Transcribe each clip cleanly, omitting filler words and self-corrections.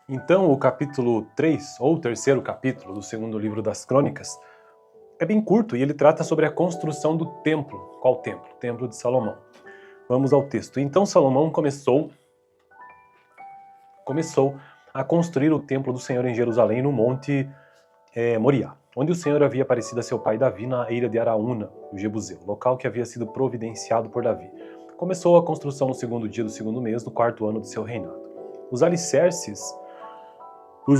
Então, o capítulo 3, ou o terceiro capítulo do segundo livro das Crônicas, é bem curto e ele trata sobre a construção do templo. Qual templo? O Templo de Salomão. Vamos ao texto. Então Salomão começou a construir o templo do Senhor em Jerusalém, no monte Moriá, onde o Senhor havia aparecido a seu pai Davi na ilha de Araúna, o Jebuseu, local que havia sido providenciado por Davi. Começou a construção no segundo dia do segundo mês, no quarto ano de seu reinado. Os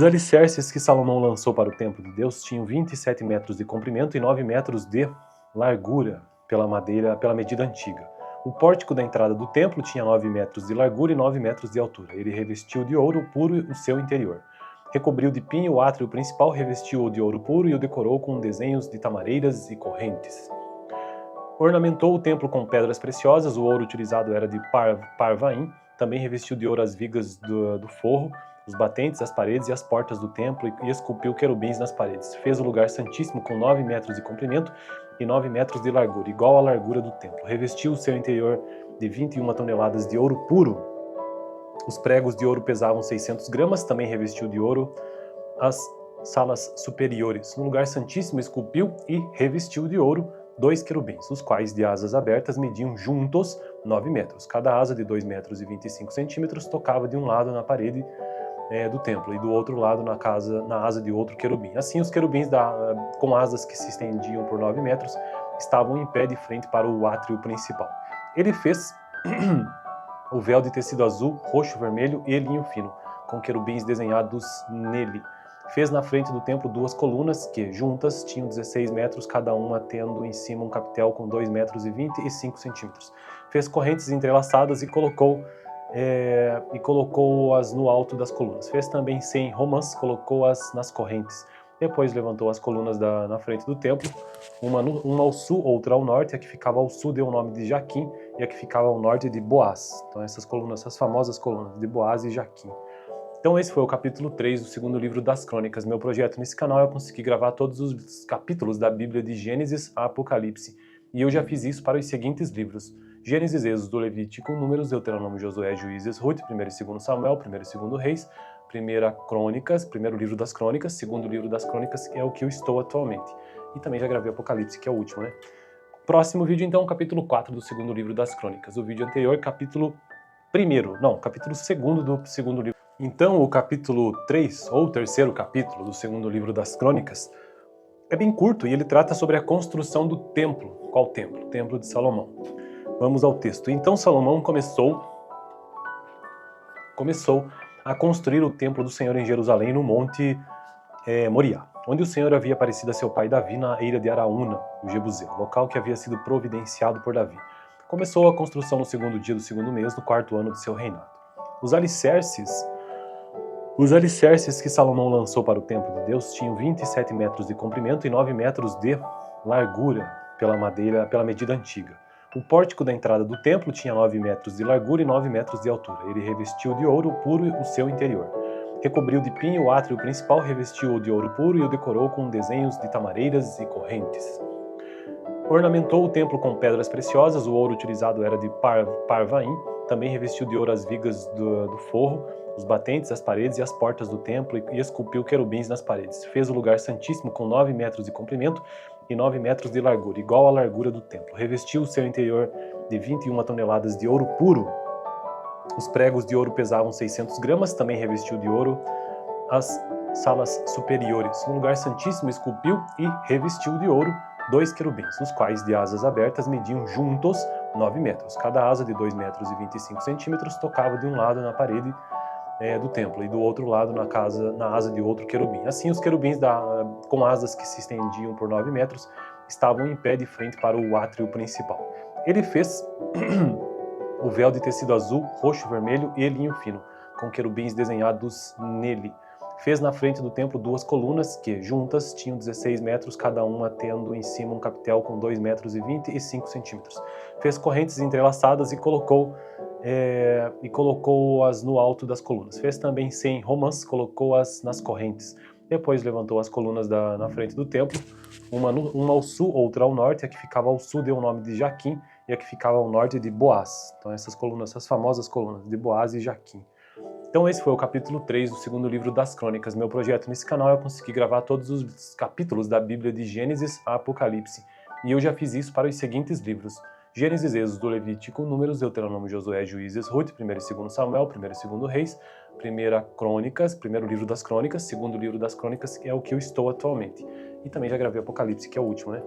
alicerces que Salomão lançou para o templo de Deus tinham 27 metros de comprimento e 9 metros de largura pela medida antiga. O pórtico da entrada do templo tinha 9 metros de largura e 9 metros de altura. Ele revestiu de ouro puro o seu interior. Recobriu de pinho o átrio principal, revestiu-o de ouro puro e o decorou com desenhos de tamareiras e correntes. Ornamentou o templo com pedras preciosas, o ouro utilizado era de Parvaim. Também revestiu de ouro as vigas do forro, os batentes, as paredes e as portas do templo e esculpiu querubins nas paredes. Fez o lugar santíssimo com 9 metros de comprimento e 9 metros de largura, igual à largura do templo. Revestiu o seu interior de 21 toneladas de ouro puro. Os pregos de ouro pesavam 600 gramas. Também revestiu de ouro as salas superiores. No lugar santíssimo esculpiu e revestiu de ouro 2 querubins, os quais de asas abertas mediam juntos 9 metros. Cada asa de 2 metros e 25 centímetros tocava de um lado na parede do templo e do outro lado na asa de outro querubim. Assim, os querubins com asas que se estendiam por 9 metros estavam em pé de frente para o átrio principal. Ele fez o véu de tecido azul, roxo, vermelho e linho fino, com querubins desenhados nele. Fez na frente do templo 2 colunas que, juntas, tinham 16 metros, cada uma tendo em cima um capitel com 2 metros e 25 centímetros. Fez correntes entrelaçadas e colocou-as no alto das colunas. Fez também 100 romãs, colocou-as nas correntes. Depois levantou as colunas na frente do templo, uma ao sul, outra ao norte. A que ficava ao sul deu o nome de Jaquim, e a que ficava ao norte de Boaz. Então essas famosas colunas de Boaz e Jaquim. Então esse foi o capítulo 3 do segundo livro das Crônicas. Meu projeto nesse canal é conseguir gravar todos os capítulos da Bíblia de Gênesis a Apocalipse. E eu já fiz isso para os seguintes livros: Gênesis, Êxodo, Levítico, Números, Deuteronômio, Josué, Juízes, Ruth, 1 e 2 Samuel, 1 e 2 Reis, 1 Crônicas, primeiro livro das Crônicas, segundo livro das Crônicas, que é o que eu estou atualmente. E também já gravei Apocalipse, que é o último, né? Próximo vídeo, então, capítulo 4 do segundo livro das Crônicas. O vídeo anterior, capítulo 2 do segundo livro. Então, o capítulo 3, ou o terceiro capítulo do segundo livro das Crônicas, é bem curto e ele trata sobre a construção do templo. Qual templo? O Templo de Salomão. Vamos ao texto. Então Salomão começou a construir o templo do Senhor em Jerusalém, no monte Moriá, onde o Senhor havia aparecido a seu pai Davi na ilha de Araúna, o Jebuseu, local que havia sido providenciado por Davi. Começou a construção no segundo dia do segundo mês, no quarto ano de seu reinado. Os alicerces que Salomão lançou para o templo de Deus tinham 27 metros de comprimento e 9 metros de largura pela medida antiga. O pórtico da entrada do templo tinha 9 metros de largura e 9 metros de altura. Ele revestiu de ouro puro o seu interior. Recobriu de pinho o átrio principal, revestiu-o de ouro puro e o decorou com desenhos de tamareiras e correntes. Ornamentou o templo com pedras preciosas, o ouro utilizado era de Parvaim. Também revestiu de ouro as vigas do forro, os batentes, as paredes e as portas do templo e esculpiu querubins nas paredes. Fez o lugar santíssimo com 9 metros de comprimento e 9 metros de largura, igual à largura do templo. Revestiu o seu interior de 21 toneladas de ouro puro. Os pregos de ouro pesavam 600 gramas. Também revestiu de ouro as salas superiores. No lugar santíssimo esculpiu e revestiu de ouro 2 querubins, os quais de asas abertas mediam juntos 9 metros. Cada asa de 2 metros e 25 centímetros tocava de um lado na parede do templo e do outro lado na asa de outro querubim. Assim, os querubins com asas que se estendiam por 9 metros estavam em pé de frente para o átrio principal. Ele fez o véu de tecido azul, roxo, vermelho e linho fino, com querubins desenhados nele. Fez na frente do templo 2 colunas que, juntas, tinham 16 metros, cada uma tendo em cima um capitel com 2 metros e 25 centímetros. Fez correntes entrelaçadas e colocou-as no alto das colunas. Fez também 100 romãs, colocou-as nas correntes. Depois levantou as colunas na frente do templo, uma ao sul, outra ao norte. A que ficava ao sul deu o nome de Jaquim, e a que ficava ao norte de Boaz. Então essas famosas colunas de Boaz e Jaquim. Então esse foi o capítulo 3 do segundo livro das Crônicas. Meu projeto nesse canal é conseguir gravar todos os capítulos da Bíblia de Gênesis a Apocalipse. E eu já fiz isso para os seguintes livros: Gênesis, Êxodo, Levítico, Números, Deuteronômio, Josué, Juízes, Ruth, 1º e 2º Samuel, 1º e 2º Reis, 1ª Crônicas, primeiro livro das Crônicas, segundo livro das Crônicas, que é o que eu estou atualmente. E também já gravei Apocalipse, que é o último, né?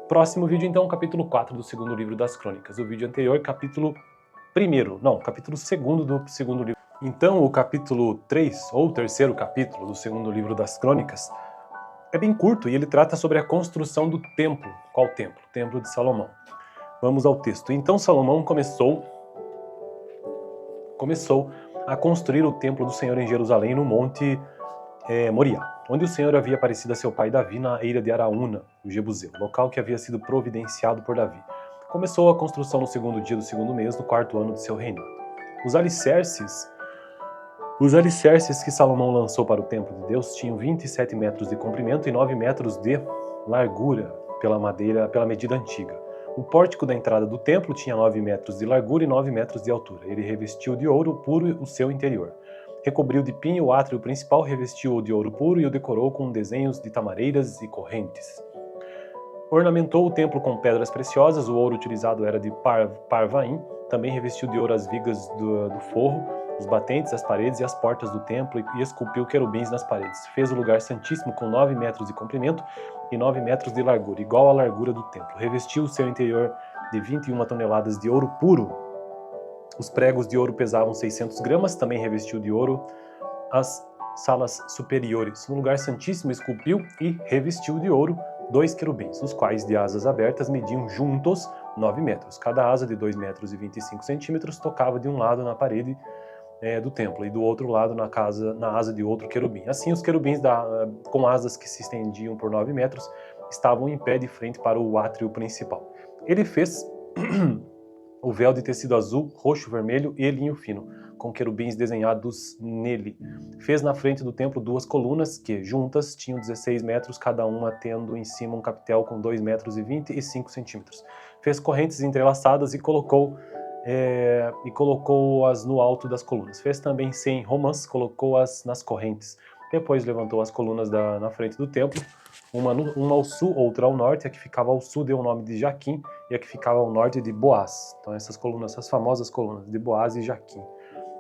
Próximo vídeo, então, capítulo 4 do segundo livro das Crônicas. O vídeo anterior, capítulo 2º do segundo livro. Então, o capítulo 3, ou terceiro capítulo do segundo livro das Crônicas, é bem curto e ele trata sobre a construção do templo. Qual templo? O templo de Salomão. Vamos ao texto. Então Salomão começou a construir o templo do Senhor em Jerusalém, no monte Moriá, onde o Senhor havia aparecido a seu pai Davi na ilha de Araúna, o Jebuseu, local que havia sido providenciado por Davi. Começou a construção no segundo dia do segundo mês, no quarto ano de seu reinado. Os alicerces que Salomão lançou para o templo de Deus tinham 27 metros de comprimento e 9 metros de largura pela medida antiga. O pórtico da entrada do templo tinha 9 metros de largura e 9 metros de altura. Ele revestiu de ouro puro o seu interior. Recobriu de pinho o átrio principal, revestiu-o de ouro puro e o decorou com desenhos de tamareiras e correntes. Ornamentou o templo com pedras preciosas, o ouro utilizado era de Parvaim. Também revestiu de ouro as vigas do forro, os batentes, as paredes e as portas do templo e esculpiu querubins nas paredes. Fez o lugar santíssimo com 9 metros de comprimento e 9 metros de largura, igual à largura do templo. Revestiu o seu interior de 21 toneladas de ouro puro. Os pregos de ouro pesavam 600 gramas. Também revestiu de ouro as salas superiores. No lugar santíssimo esculpiu e revestiu de ouro 2 querubins, os quais de asas abertas mediam juntos 9 metros. Cada asa de 2 metros e 25 centímetros tocava de um lado na parede do templo e do outro lado na asa de outro querubim. Assim, os querubins com asas que se estendiam por 9 metros estavam em pé de frente para o átrio principal. Ele fez o véu de tecido azul, roxo, vermelho e linho fino, com querubins desenhados nele. Fez na frente do templo 2 colunas que, juntas, tinham 16 metros, cada uma tendo em cima um capitel com 2 metros e 25 centímetros. Fez correntes entrelaçadas e colocou-as no alto das colunas. Fez também 100 romãs, colocou-as nas correntes. Depois levantou as colunas na frente do templo, uma ao sul, outra ao norte. A que ficava ao sul deu o nome de Jaquim, e a que ficava ao norte de Boaz. Então essas famosas colunas de Boaz e Jaquim.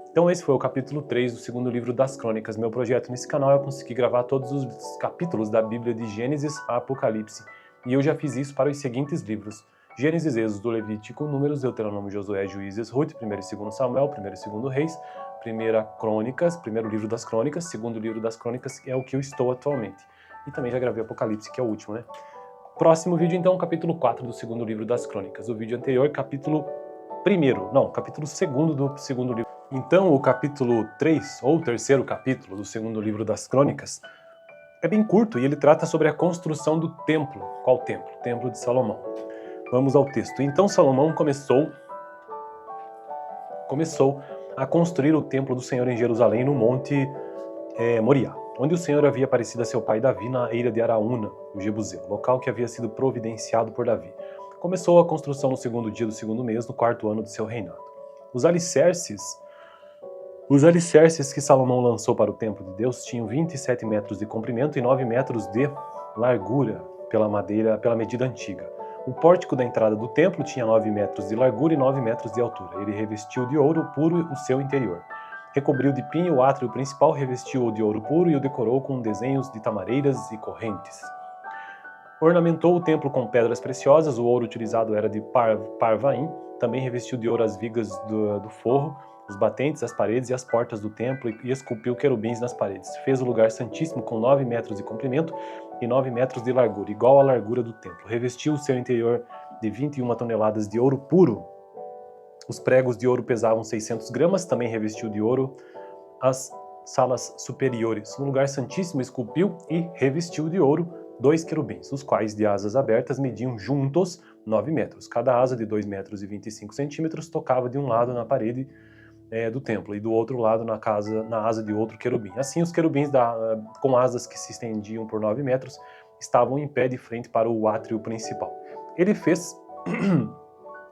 Então esse foi o capítulo 3 do segundo livro das Crônicas. Meu projeto nesse canal é conseguir gravar todos os capítulos da Bíblia de Gênesis a Apocalipse. E eu já fiz isso para os seguintes livros: Gênesis, Êxodo, Levítico, Números, Deuteronômio, Josué, Juízes, Ruth, 1º e 2º Samuel, 1º e 2º Reis, 1ª Crônicas, primeiro livro das Crônicas, segundo livro das Crônicas, que é o que eu estou atualmente. E também já gravei Apocalipse, que é o último, né? Próximo vídeo, então, capítulo 4 do segundo livro das Crônicas. O vídeo anterior, capítulo 2º do segundo livro. Então, o capítulo 3, ou terceiro capítulo do segundo livro das Crônicas, é bem curto e ele trata sobre a construção do templo. Qual templo? O templo de Salomão. Vamos ao texto. Então Salomão começou a construir o templo do Senhor em Jerusalém, no monte Moriá, onde o Senhor havia aparecido a seu pai Davi na ilha de Araúna, o Jebuseu, local que havia sido providenciado por Davi. Começou a construção no segundo dia do segundo mês, no quarto ano de seu reinado. Os alicerces que Salomão lançou para o templo de Deus tinham 27 metros de comprimento e 9 metros de largura pela medida antiga. O pórtico da entrada do templo tinha 9 metros de largura e 9 metros de altura. Ele revestiu de ouro puro o seu interior. Recobriu de pinho o átrio principal, revestiu-o de ouro puro e o decorou com desenhos de tamareiras e correntes. Ornamentou o templo com pedras preciosas, o ouro utilizado era de Parvaim. Também revestiu de ouro as vigas do forro, os batentes, as paredes e as portas do templo e esculpiu querubins nas paredes. Fez o lugar santíssimo com 9 metros de comprimento e 9 metros de largura, igual à largura do templo. Revestiu o seu interior de 21 toneladas de ouro puro. Os pregos de ouro pesavam 600 gramas. Também revestiu de ouro as salas superiores. No lugar santíssimo esculpiu e revestiu de ouro 2 querubins, os quais de asas abertas mediam juntos 9 metros. Cada asa de 2 metros e 25 centímetros tocava de um lado na parede do templo e do outro lado na asa de outro querubim. Assim, os querubins com asas que se estendiam por 9 metros estavam em pé de frente para o átrio principal. Ele fez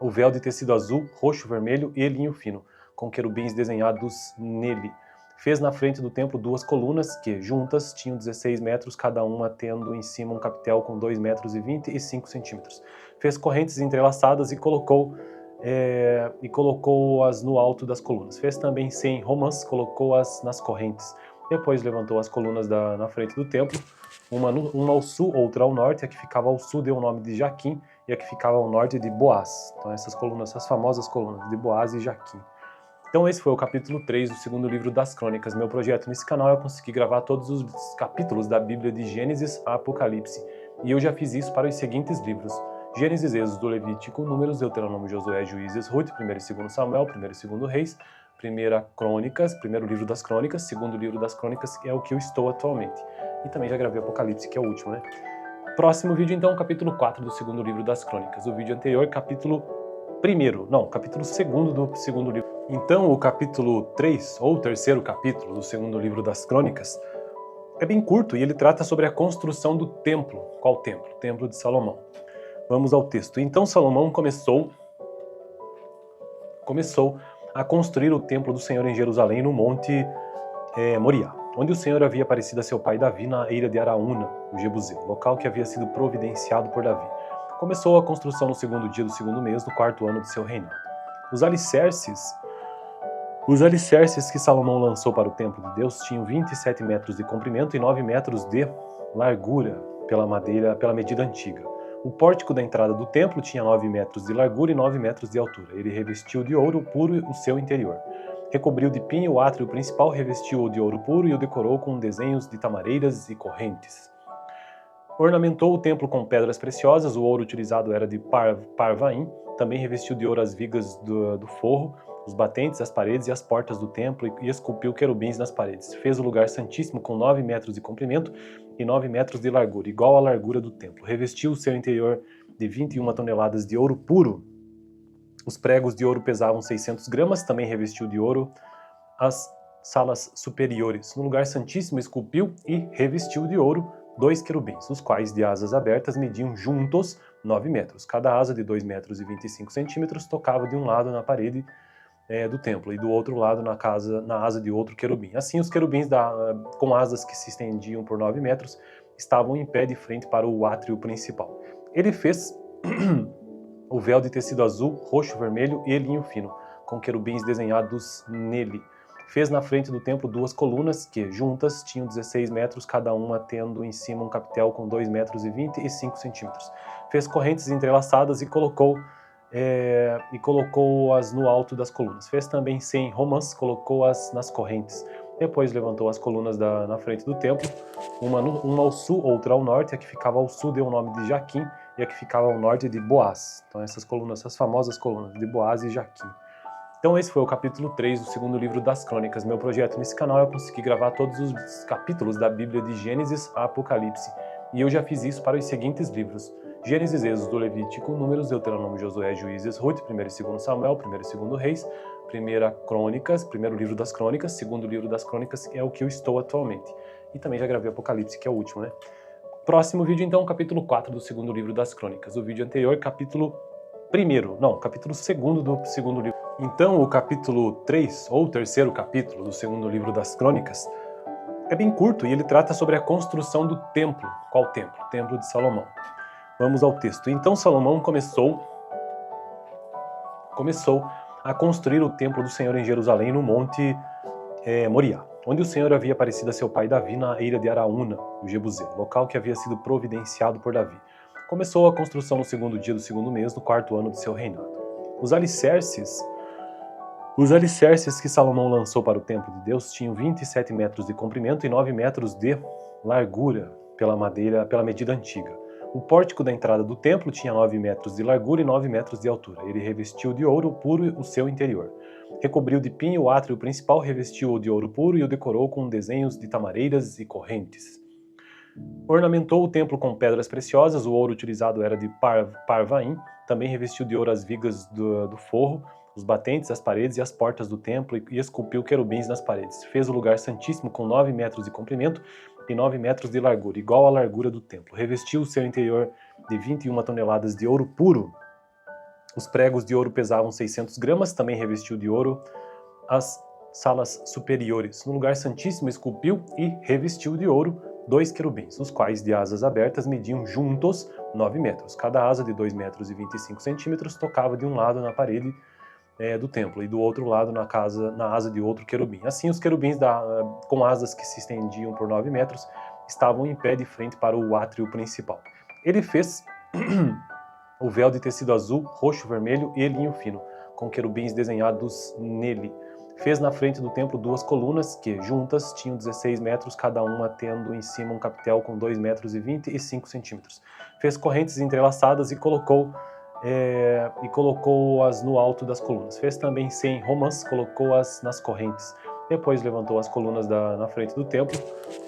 o véu de tecido azul, roxo, vermelho e linho fino, com querubins desenhados nele. Fez na frente do templo 2 colunas que, juntas, tinham 16 metros, cada uma tendo em cima um capitel com 2 metros e 25 centímetros. Fez correntes entrelaçadas e colocou-as no alto das colunas. Fez também 100 romãs, colocou-as nas correntes. Depois levantou as colunas na frente do templo, uma ao sul, outra ao norte. A que ficava ao sul deu o nome de Jaquim, e a que ficava ao norte de Boaz. Então essas colunas, essas famosas colunas de Boaz e Jaquim. Então esse foi o capítulo 3 do segundo livro das Crônicas. Meu projeto nesse canal é conseguir gravar todos os capítulos da Bíblia de Gênesis a Apocalipse. E eu já fiz isso para os seguintes livros: Gênesis, Êxodo, Levítico, Números, Deuteronômio, Josué, Juízes, Ruth, 1º e 2º Samuel, 1º e 2º Reis, 1ª Crônicas, primeiro livro das Crônicas, segundo livro das Crônicas, que é o que eu estou atualmente. E também já gravei Apocalipse, que é o último, né? Próximo vídeo, então, capítulo 4 do segundo livro das Crônicas. O vídeo anterior, capítulo 2º do segundo livro. Então, o capítulo 3, ou o terceiro capítulo do segundo livro das Crônicas, é bem curto e ele trata sobre a construção do templo. Qual templo? O templo de Salomão. Vamos ao texto. Então Salomão começou a construir o templo do Senhor em Jerusalém, no monte Moriá, onde o Senhor havia aparecido a seu pai Davi na eira de Araúna, o Jebuseu, local que havia sido providenciado por Davi. Começou a construção no segundo dia do segundo mês, no 4º ano de seu reinado. Os alicerces que Salomão lançou para o templo de Deus tinham 27 metros de comprimento e 9 metros de largura pela medida antiga. O pórtico da entrada do templo tinha 9 metros de largura e 9 metros de altura. Ele revestiu de ouro puro o seu interior. Recobriu de pinho o átrio principal, revestiu-o de ouro puro e o decorou com desenhos de tamareiras e correntes. Ornamentou o templo com pedras preciosas, o ouro utilizado era de Parvaim. Também revestiu de ouro as vigas do forro, os batentes, as paredes e as portas do templo, e esculpiu querubins nas paredes. Fez o lugar santíssimo com 9 metros de comprimento e 9 metros de largura, igual à largura do templo. Revestiu o seu interior de 21 toneladas de ouro puro. Os pregos de ouro pesavam 600 gramas. Também revestiu de ouro as salas superiores. No lugar santíssimo esculpiu e revestiu de ouro 2 querubins, os quais de asas abertas mediam juntos 9 metros. Cada asa de 2 metros e 25 centímetros tocava de um lado na parede do templo e do outro lado na asa de outro querubim. Assim, os querubins com asas que se estendiam por 9 metros estavam em pé de frente para o átrio principal. Ele fez o véu de tecido azul, roxo, vermelho e linho fino, com querubins desenhados nele. Fez na frente do templo 2 colunas que, juntas, tinham 16 metros, cada uma tendo em cima um capitel com 2 metros e 25 centímetros. Fez correntes entrelaçadas e colocou-as no alto das colunas. Fez também 100 romãs, colocou-as nas correntes. Depois levantou as colunas na frente do templo, uma ao sul, outra ao norte. A que ficava ao sul deu o nome de Jaquim, e a que ficava ao norte de Boaz. Então essas colunas, essas famosas colunas de Boaz e Jaquim. Então esse foi o capítulo 3 do segundo livro das Crônicas. Meu projeto nesse canal é conseguir gravar todos os capítulos da Bíblia de Gênesis a Apocalipse. E eu já fiz isso para os seguintes livros: Gênesis, Êxodo, Levítico, Números, Deuteronômio, Josué, Juízes, Ruth, 1º e 2º Samuel, 1º e 2º Reis, 1ª Crônicas, primeiro livro das Crônicas, segundo livro das Crônicas, que é o que eu estou atualmente. E também já gravei Apocalipse, que é o último, né? Próximo vídeo, então, capítulo 4 do segundo livro das Crônicas. O vídeo anterior, capítulo 2º do segundo livro. Então, o capítulo 3, ou o terceiro capítulo do segundo livro das Crônicas, é bem curto e ele trata sobre a construção do templo. Qual templo? O templo de Salomão. Vamos ao texto. Então Salomão começou a construir o templo do Senhor em Jerusalém, no monte Moriá, onde o Senhor havia aparecido a seu pai Davi na eira de Araúna, o Jebuseu, local que havia sido providenciado por Davi. Começou a construção no segundo dia do segundo mês, no 4º ano de seu reinado. Os alicerces que Salomão lançou para o templo de Deus tinham 27 metros de comprimento e 9 metros de largura pela medida antiga. O pórtico da entrada do templo tinha 9 metros de largura e 9 metros de altura. Ele revestiu de ouro puro o seu interior. Recobriu de pinho o átrio principal, revestiu-o de ouro puro e o decorou com desenhos de tamareiras e correntes. Ornamentou o templo com pedras preciosas, o ouro utilizado era de Parvaim. Também revestiu de ouro as vigas do forro, os batentes, as paredes e as portas do templo, e esculpiu querubins nas paredes. Fez o lugar santíssimo com 9 metros de comprimento e 9 metros de largura, igual à largura do templo. Revestiu o seu interior de 21 toneladas de ouro puro. Os pregos de ouro pesavam 600 gramas. Também revestiu de ouro as salas superiores. No lugar santíssimo esculpiu e revestiu de ouro 2 querubins, os quais de asas abertas mediam juntos 9 metros. Cada asa de 2 metros e 25 centímetros tocava de um lado na parede do templo e do outro lado na asa de outro querubim. Assim, os querubins com asas que se estendiam por 9 metros estavam em pé de frente para o átrio principal. Ele fez o véu de tecido azul, roxo, vermelho e linho fino, com querubins desenhados nele. Fez na frente do templo 2 colunas que, juntas, tinham 16 metros, cada uma tendo em cima um capitel com 2 metros e 25 centímetros. Fez correntes entrelaçadas e colocou-as no alto das colunas. Fez também 100 romãs, colocou-as nas correntes. Depois levantou as colunas na frente do templo,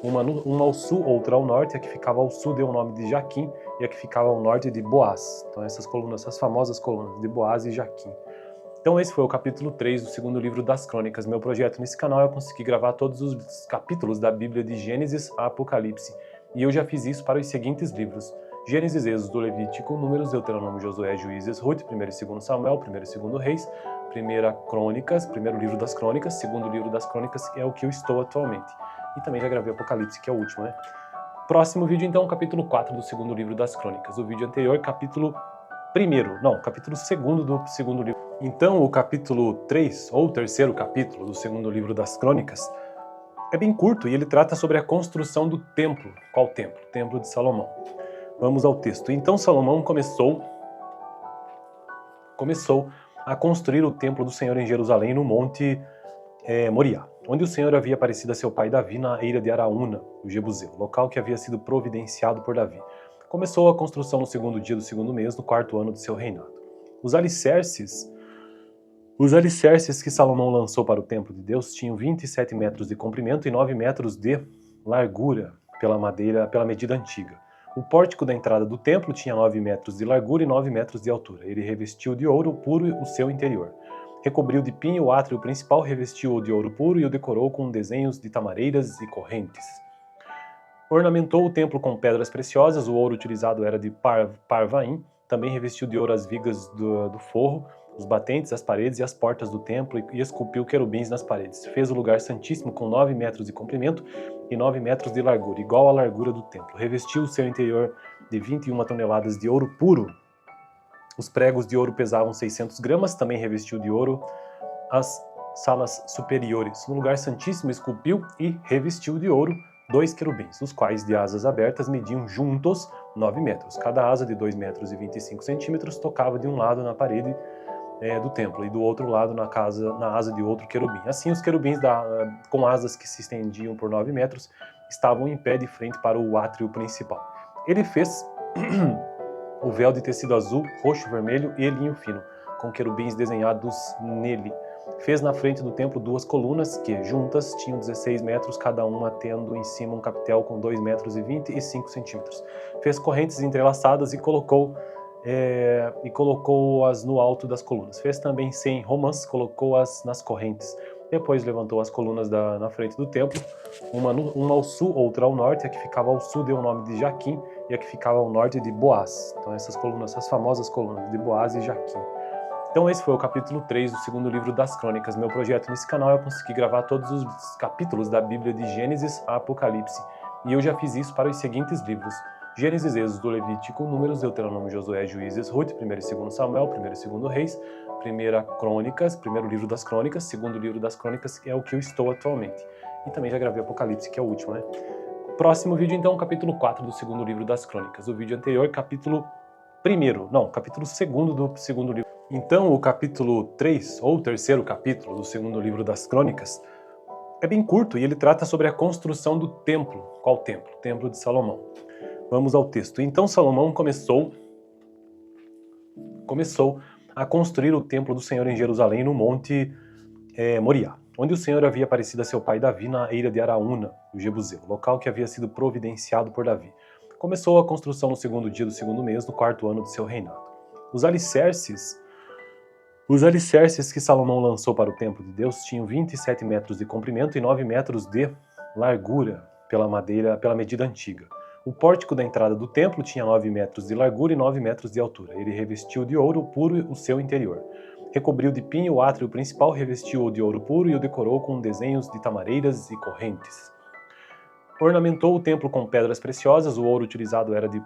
uma ao sul, outra ao norte. A que ficava ao sul deu o nome de Jaquim, e a que ficava ao norte de Boaz. Então essas famosas colunas de Boaz e Jaquim. Então esse foi o capítulo 3 do segundo livro das Crônicas. Meu projeto nesse canal é conseguir gravar todos os capítulos da Bíblia de Gênesis a Apocalipse. E eu já fiz isso para os seguintes livros: Gênesis, Êxodo, Levítico, Números, Deuteronômio, Josué, Juízes, Ruth, 1 e 2 Samuel, 1 e 2 Reis, 1 Crônicas, primeiro livro das Crônicas, segundo livro das Crônicas, que é o que eu estou atualmente. E também já gravei Apocalipse, que é o último, né? Próximo vídeo, então, capítulo 4 do segundo livro das Crônicas. O vídeo anterior, capítulo 2 do segundo livro. Então, o capítulo 3, ou o terceiro capítulo do segundo livro das Crônicas, é bem curto e ele trata sobre a construção do templo. Qual templo? O templo de Salomão. Vamos ao texto. Então Salomão começou a construir o templo do Senhor em Jerusalém, no monte Moriá, onde o Senhor havia aparecido a seu pai Davi na eira de Araúna, o Jebuseu, local que havia sido providenciado por Davi. Começou a construção no segundo dia do segundo mês, no 4º ano de seu reinado. Os alicerces que Salomão lançou para o templo de Deus tinham 27 metros de comprimento e 9 metros de largura pela medida antiga. O pórtico da entrada do templo tinha 9 metros de largura e 9 metros de altura. Ele revestiu de ouro puro o seu interior. Recobriu de pinho o átrio principal, revestiu-o de ouro puro e o decorou com desenhos de tamareiras e correntes. Ornamentou o templo com pedras preciosas, o ouro utilizado era de Parvaim. Também revestiu de ouro as vigas do forro, os batentes, as paredes e as portas do templo e esculpiu querubins nas paredes. Fez o lugar santíssimo com 9 metros de comprimento e 9 metros de largura, igual à largura do templo. Revestiu o seu interior de 21 toneladas de ouro puro. Os pregos de ouro pesavam 600 gramas. Também revestiu de ouro as salas superiores. No lugar santíssimo esculpiu e revestiu de ouro 2 querubins, os quais de asas abertas mediam juntos 9 metros. Cada asa de 2 metros e 25 centímetros tocava de um lado na parede do templo e do outro lado na asa de outro querubim. Assim, os querubins com asas que se estendiam por 9 metros estavam em pé de frente para o átrio principal. Ele fez o véu de tecido azul, roxo, vermelho e linho fino, com querubins desenhados nele. Fez na frente do templo 2 colunas que, juntas, tinham 16 metros, cada uma tendo em cima um capitel com 2 metros e 25 centímetros. Fez correntes entrelaçadas e colocou-as no alto das colunas. Fez também 100 romãs, colocou-as nas correntes. Depois levantou as colunas na frente do templo, uma ao sul, outra ao norte. A que ficava ao sul deu o nome de Jaquim, e a que ficava ao norte de Boaz. Então essas famosas colunas de Boaz e Jaquim. Então esse foi o capítulo 3 do segundo livro das Crônicas. Meu projeto nesse canal é conseguir gravar todos os capítulos da Bíblia de Gênesis a Apocalipse. E eu já fiz isso para os seguintes livros: Gênesis, Êxodo, Levítico, Números, Deuteronômio, Josué, Juízes, Ruth, 1 e 2 Samuel, 1 e 2 Reis, 1 Crônicas, primeiro livro das Crônicas, segundo livro das Crônicas, que é o que eu estou atualmente. E também já gravei Apocalipse, que é o último, né? Próximo vídeo, então, capítulo 4 do segundo livro das Crônicas. O vídeo anterior, capítulo 2 do segundo livro. Então, o capítulo 3, ou o terceiro capítulo do segundo livro das Crônicas, é bem curto e ele trata sobre a construção do templo. Qual templo? O templo de Salomão. Vamos ao texto. Então Salomão começou a construir o templo do Senhor em Jerusalém, no monte Moriá, onde o Senhor havia aparecido a seu pai Davi na eira de Araúna, o Jebuseu, local que havia sido providenciado por Davi. Começou a construção no segundo dia do segundo mês, no 4º ano de seu reinado. Os alicerces que Salomão lançou para o templo de Deus tinham 27 metros de comprimento e 9 metros de largura pela medida antiga. O pórtico da entrada do templo tinha 9 metros de largura e 9 metros de altura. Ele revestiu de ouro puro o seu interior. Recobriu de pinho o átrio principal, revestiu-o de ouro puro e o decorou com desenhos de tamareiras e correntes. Ornamentou o templo com pedras preciosas, o ouro utilizado era de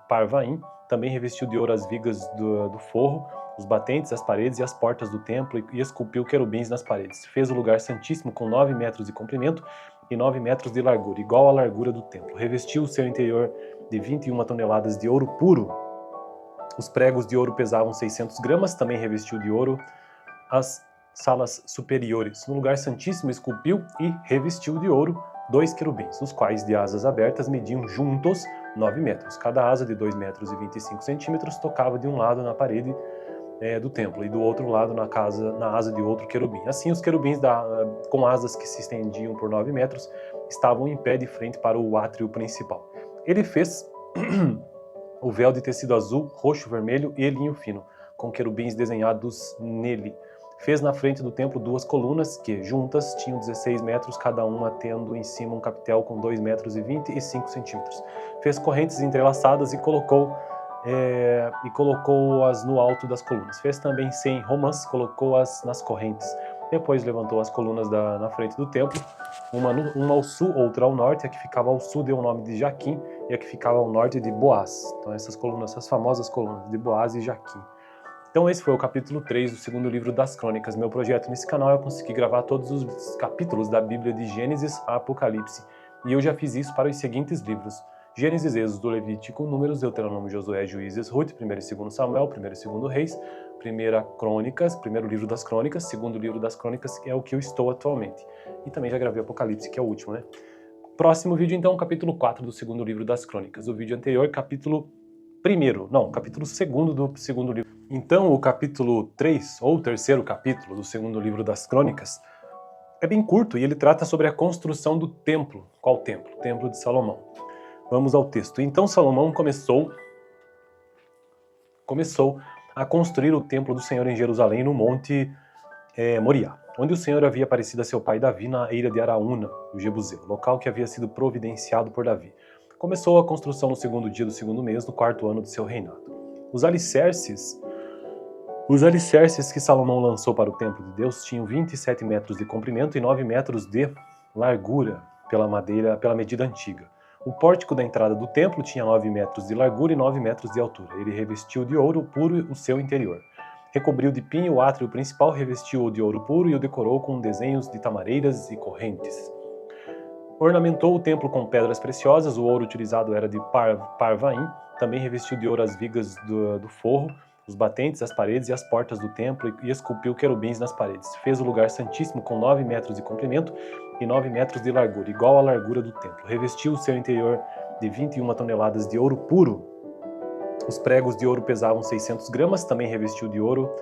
Parvaim, também revestiu de ouro as vigas do forro, os batentes, as paredes e as portas do templo e esculpiu querubins nas paredes. Fez o lugar santíssimo com 9 metros de comprimento e 9 metros de largura, igual à largura do templo. Revestiu o seu interior de 21 toneladas de ouro puro. Os pregos de ouro pesavam 600 gramas, também revestiu de ouro as salas superiores. No lugar santíssimo esculpiu e revestiu de ouro 2 querubins, os quais de asas abertas mediam juntos 9 metros. Cada asa de 2 metros e 25 centímetros tocava de um lado na parede do templo e do outro lado na asa de outro querubim. Assim, os querubins com asas que se estendiam por 9 metros estavam em pé de frente para o átrio principal. Ele fez o véu de tecido azul, roxo, vermelho e linho fino, com querubins desenhados nele. Fez na frente do templo 2 colunas que, juntas, tinham 16 metros, cada uma tendo em cima um capitel com 2 metros e 25 centímetros. Fez correntes entrelaçadas e colocou-as no alto das colunas. Fez também 100 romãs, colocou-as nas correntes. Depois levantou as colunas na frente do templo, uma ao sul, outra ao norte. A que ficava ao sul deu o nome de Jaquim e a que ficava ao norte de Boaz. Então essas colunas, essas famosas colunas de Boaz e Jaquim. Então esse foi o capítulo 3 do segundo livro das Crônicas. Meu projeto nesse canal é conseguir gravar todos os capítulos da Bíblia de Gênesis a Apocalipse. E eu já fiz isso para os seguintes livros: Gênesis, Êxodo, Levítico, Números, Deuteronômio, Josué, Juízes, Ruth, 1 e 2 Samuel, 1 e 2 Reis, 1 Crônicas, primeiro livro das Crônicas, segundo livro das Crônicas, que é o que eu estou atualmente. E também já gravei Apocalipse, que é o último, né? Próximo vídeo, então, capítulo 4 do segundo livro das Crônicas. O vídeo anterior, capítulo 2 do segundo livro. Então, o capítulo 3, ou o terceiro capítulo do segundo livro das Crônicas, é bem curto e ele trata sobre a construção do templo. Qual templo? O Templo de Salomão. Vamos ao texto. Então Salomão começou a construir o templo do Senhor em Jerusalém, no monte Moriá, onde o Senhor havia aparecido a seu pai Davi na eira de Araúna, o Jebuseu, local que havia sido providenciado por Davi. Começou a construção no segundo dia do segundo mês, no 4º ano de seu reinado. Os alicerces que Salomão lançou para o templo de Deus tinham 27 metros de comprimento e 9 metros de largura pela medida antiga. O pórtico da entrada do templo tinha 9 metros de largura e 9 metros de altura. Ele revestiu de ouro puro o seu interior. Recobriu de pinho o átrio principal, revestiu-o de ouro puro e o decorou com desenhos de tamareiras e correntes. Ornamentou o templo com pedras preciosas, o ouro utilizado era de Parvaim, também revestiu de ouro as vigas do forro, os batentes, as paredes e as portas do templo e esculpiu querubins nas paredes. Fez o lugar santíssimo com 9 metros de comprimento e 9 metros de largura, igual à largura do templo. Revestiu o seu interior de 21 toneladas de ouro puro. Os pregos de ouro pesavam 600 gramas, também revestiu de ouro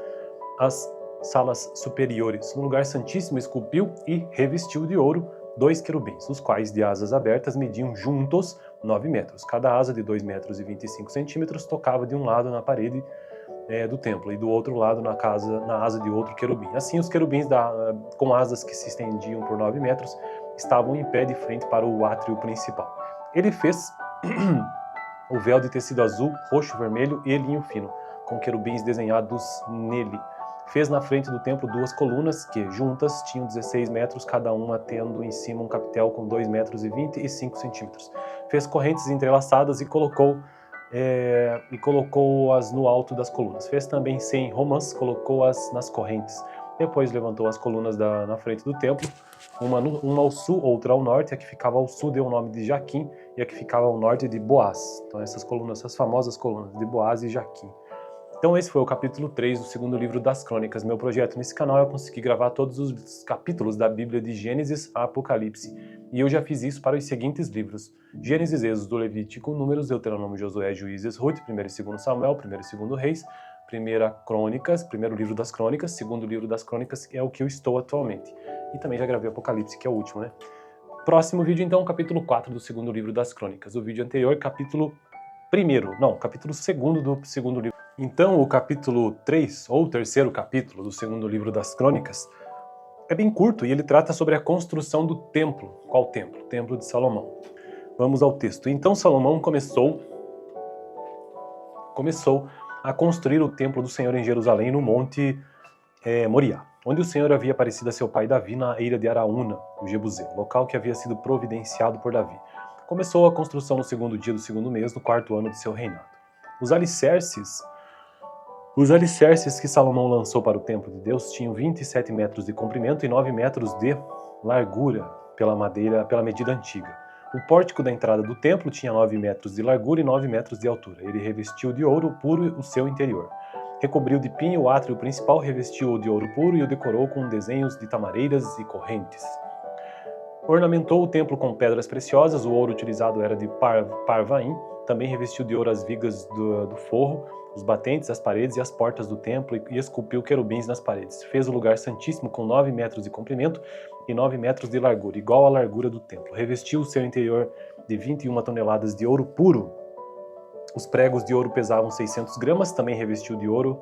as salas superiores. No lugar santíssimo esculpiu e revestiu de ouro 2 querubins, os quais de asas abertas mediam juntos 9 metros. Cada asa de 2 metros e 25 centímetros tocava de um lado na parede do templo e do outro lado na asa de outro querubim. Assim, os querubins com asas que se estendiam por 9 metros estavam em pé de frente para o átrio principal. Ele fez o véu de tecido azul, roxo, vermelho e linho fino, com querubins desenhados nele. Fez na frente do templo 2 colunas que, juntas, tinham 16 metros, cada uma tendo em cima um capitel com 2 metros e 25 centímetros. Fez correntes entrelaçadas e colocou-as no alto das colunas. Fez também 100 romãs, colocou-as nas correntes. Depois levantou as colunas na frente do templo, uma ao sul, outra ao norte. A que ficava ao sul deu o nome de Jaquim e a que ficava ao norte de Boaz. Então essas colunas, essas famosas colunas de Boaz e Jaquim. Então esse foi o capítulo 3 do segundo livro das Crônicas. Meu projeto nesse canal é conseguir gravar todos os capítulos da Bíblia de Gênesis a Apocalipse. E eu já fiz isso para os seguintes livros: Gênesis, Êxodo, Levítico, Números, Deuteronômio, Josué, Juízes, Ruth, 1 e 2 Samuel, 1 e 2 Reis, 1 Crônicas, primeiro livro das Crônicas, segundo livro das Crônicas, que é o que eu estou atualmente. E também já gravei Apocalipse, que é o último, né? Próximo vídeo, então, capítulo 4 do segundo livro das Crônicas. O vídeo anterior, capítulo 2 do segundo livro. Então, o capítulo 3, ou o terceiro capítulo do segundo livro das Crônicas, é bem curto e ele trata sobre a construção do templo. Qual templo? O Templo de Salomão. Vamos ao texto. Então Salomão começou a construir o templo do Senhor em Jerusalém, no monte Moriá, onde o Senhor havia aparecido a seu pai Davi na eira de Araúna, o Jebuseu, local que havia sido providenciado por Davi. Começou a construção no segundo dia do segundo mês, no quarto ano de seu reinado. Os alicerces que Salomão lançou para o templo de Deus tinham 27 metros de comprimento e 9 metros de largura pela medida antiga. O pórtico da entrada do templo tinha 9 metros de largura e 9 metros de altura. Ele revestiu de ouro puro o seu interior. Recobriu de pinho o átrio principal, revestiu-o de ouro puro e o decorou com desenhos de tamareiras e correntes. Ornamentou o templo com pedras preciosas, o ouro utilizado era de Parvaim. Também revestiu de ouro as vigas do forro, os batentes, as paredes e as portas do templo e esculpiu querubins nas paredes. Fez o lugar santíssimo com 9 metros de comprimento e 9 metros de largura, igual à largura do templo. Revestiu o seu interior de 21 toneladas de ouro puro. Os pregos de ouro pesavam 600 gramas. Também revestiu de ouro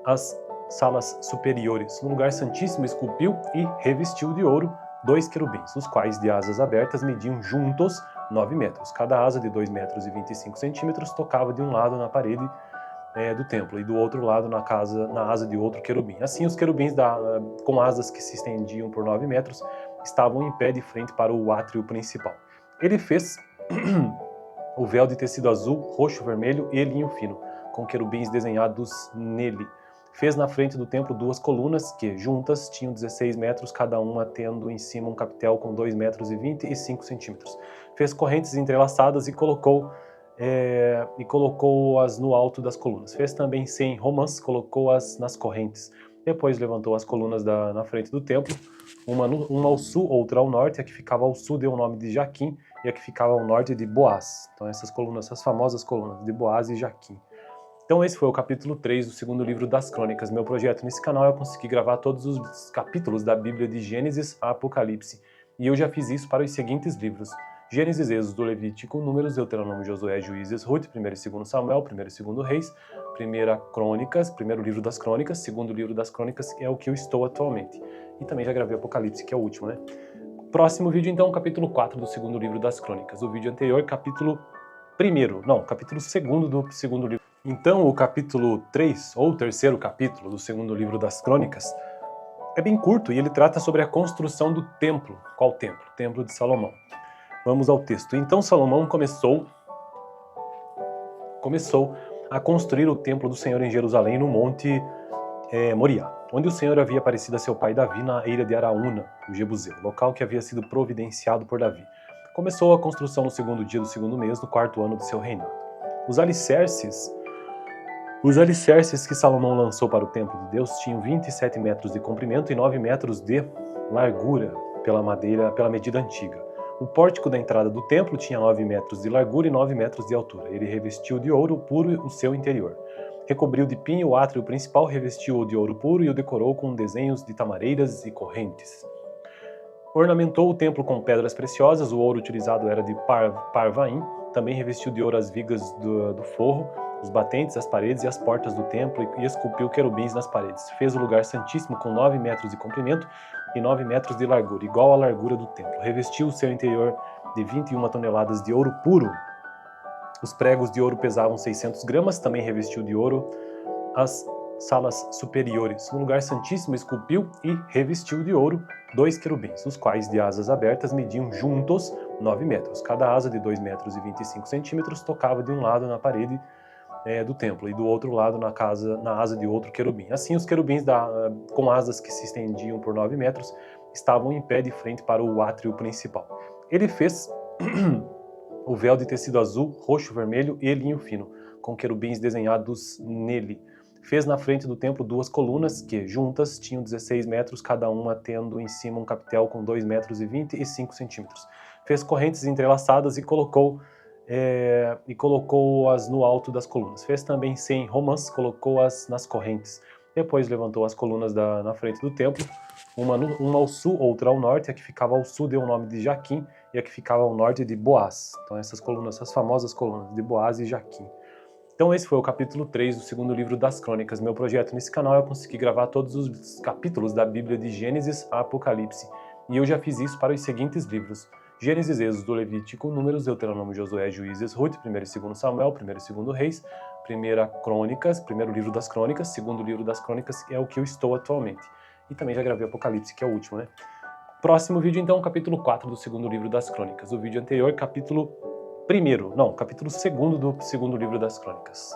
as salas superiores. No lugar santíssimo esculpiu e revestiu de ouro 2 querubins, os quais de asas abertas mediam juntos 9 metros. Cada asa de 2 metros e 25 centímetros tocava de um lado na parede do templo e do outro lado na asa de outro querubim. Assim, os querubins com asas que se estendiam por 9 metros estavam em pé de frente para o átrio principal. Ele fez o véu de tecido azul, roxo, vermelho e linho fino, com querubins desenhados nele. Fez na frente do templo 2 colunas que, juntas, tinham 16 metros, cada uma tendo em cima um capitel com 2 metros e 25 centímetros. Fez correntes entrelaçadas e colocou-as no alto das colunas. Fez também 100 romãs, colocou-as nas correntes. Depois levantou as colunas na frente do templo, uma ao sul, outra ao norte. A que ficava ao sul deu o nome de Jaquim e a que ficava ao norte de Boaz. Então essas famosas colunas de Boaz e Jaquim. Então esse foi o capítulo 3 do segundo livro das Crônicas. Meu projeto nesse canal é conseguir gravar todos os capítulos da Bíblia de Gênesis a Apocalipse. E eu já fiz isso para os seguintes livros: Gênesis, Êxodo, Levítico, Números, Deuteronômio, Josué, Juízes, Ruth, 1º e 2º Samuel, 1º e 2º Reis, 1ª Crônicas, primeiro livro das Crônicas, segundo livro das Crônicas, que é o que eu estou atualmente. E também já gravei Apocalipse, que é o último, né? Próximo vídeo, então, capítulo 4 do segundo livro das Crônicas. O vídeo anterior, capítulo 2º do segundo livro. Então, o capítulo 3, ou o terceiro capítulo do segundo livro das Crônicas, é bem curto e ele trata sobre a construção do templo. Qual templo? O templo de Salomão. Vamos ao texto. Então Salomão começou a construir o templo do Senhor em Jerusalém, no monte Moriá, onde o Senhor havia aparecido a seu pai Davi na eira de Araúna, o Jebuseu, local que havia sido providenciado por Davi. Começou a construção no segundo dia do segundo mês, no quarto ano de seu reinado. Os alicerces que Salomão lançou para o templo de Deus tinham 27 metros de comprimento e 9 metros de largura pela medida antiga. O pórtico da entrada do templo tinha 9 metros de largura e 9 metros de altura. Ele revestiu de ouro puro o seu interior. Recobriu de pinho o átrio principal, revestiu-o de ouro puro e o decorou com desenhos de tamareiras e correntes. Ornamentou o templo com pedras preciosas, o ouro utilizado era de Parvaim. Também revestiu de ouro as vigas do forro, os batentes, as paredes e as portas do templo e esculpiu querubins nas paredes. Fez o lugar santíssimo com 9 metros de comprimento e 9 metros de largura, igual à largura do templo. Revestiu o seu interior de 21 toneladas de ouro puro. Os pregos de ouro pesavam 600 gramas. Também revestiu de ouro as salas superiores. No lugar santíssimo esculpiu e revestiu de ouro 2 querubins, os quais de asas abertas mediam juntos 9 metros. Cada asa de 2 metros e 25 centímetros tocava de um lado na parede do templo e do outro lado na asa de outro querubim. Assim, os querubins com asas que se estendiam por 9 metros estavam em pé de frente para o átrio principal. Ele fez o véu de tecido azul, roxo, vermelho e linho fino, com querubins desenhados nele. Fez na frente do templo 2 colunas que, juntas, tinham 16 metros, cada uma tendo em cima um capitel com 2 metros e 25 centímetros. Fez correntes entrelaçadas e colocou-as no alto das colunas. Fez também 100 romãs, colocou-as nas correntes. Depois levantou as colunas na frente do templo, uma ao sul, outra ao norte. A que ficava ao sul deu o nome de Jaquim e a que ficava ao norte de Boaz. Então essas famosas colunas de Boaz e Jaquim. Então esse foi o capítulo 3 do segundo livro das Crônicas. Meu projeto nesse canal é conseguir gravar todos os capítulos da Bíblia de Gênesis a Apocalipse. E eu já fiz isso para os seguintes livros: Gênesis, Êxodo, Levítico, Números, Deuteronômio, Josué, Juízes, Ruth, 1º e 2º Samuel, 1º e 2º Reis, 1ª Crônicas, 1º livro das Crônicas, 2º livro das Crônicas, que é o que eu estou atualmente. E também já gravei Apocalipse, que é o último, né? Próximo vídeo, então, capítulo 4 do 2º livro das Crônicas. O vídeo anterior, capítulo 2º do 2º livro das Crônicas.